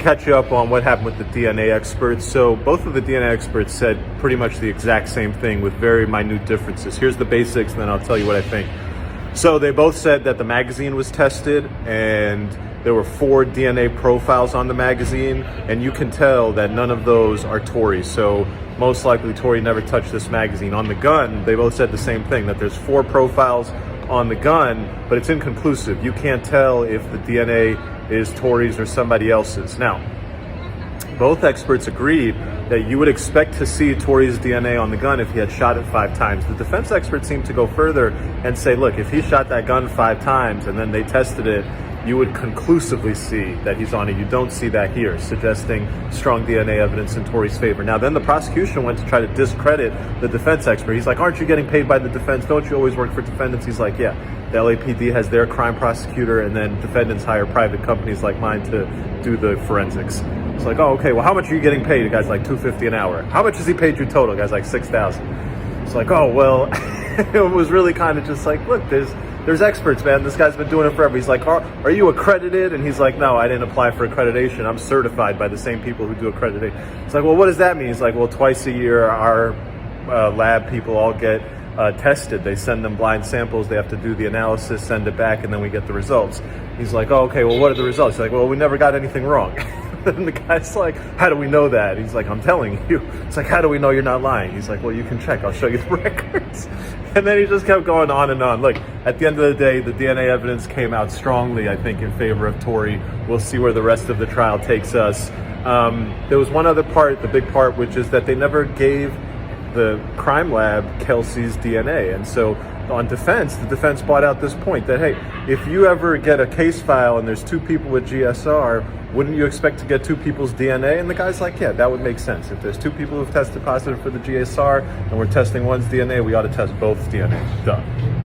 Catch you up on what happened with the DNA experts. So both of the DNA experts said pretty much the exact same thing with very minute differences. Here's the basics, and then I'll tell you what I think. So they both said that the magazine was tested and there were 4 DNA profiles on the magazine, and you can tell that none of those are Tory. So most likely Tory never touched this magazine. On the gun, they both said the same thing, that there's 4 profiles on the gun, but it's inconclusive. You can't tell if the DNA is Tory's or somebody else's. Now, both experts agreed that you would expect to see Tory's DNA on the gun if he had shot it 5 times. The defense experts seem to go further and say, look, if he shot that gun 5 times and then they tested it, you would conclusively see that he's on it. You don't see that here, suggesting strong DNA evidence in Tory's favor. Now, then the prosecution went to try to discredit the defense expert. He's like, aren't you getting paid by the defense? Don't you always work for defendants? He's like, yeah, the LAPD has their crime prosecutor, and then defendants hire private companies like mine to do the forensics. It's like, oh, okay, well, how much are you getting paid? The guy's like $250 an hour. How much has he paid you total? The guy's like $6,000. It's like, oh, well, it was really kind of just like, look, there's experts, man. This guy's been doing it forever. He's like, are you accredited? And he's like, no, I didn't apply for accreditation. I'm certified by the same people who do accreditation. It's like, well, what does that mean? He's like, well, twice a year, our lab people all get tested. They send them blind samples. They have to do the analysis, send it back, and then we get the results. He's like, oh, okay, well, what are the results? He's like, well, we never got anything wrong. And the guy's like, how do we know that? He's like, I'm telling you. It's like, how do we know you're not lying? He's like, well, you can check. I'll show you the records. And then he just kept going on and on. Look, at the end of the day, the DNA evidence came out strongly, I think, in favor of Tory. We'll see where the rest of the trial takes us. There was one other part, the big part, which is that they never gave the crime lab Kelsey's DNA. And so on defense, the defense brought out this point that, hey, if you ever get a case file and there's 2 people with GSR, wouldn't you expect to get 2 people's DNA? And the guy's like, yeah, that would make sense. If there's 2 people who've tested positive for the GSR and we're testing one's DNA, we ought to test both DNA. Done.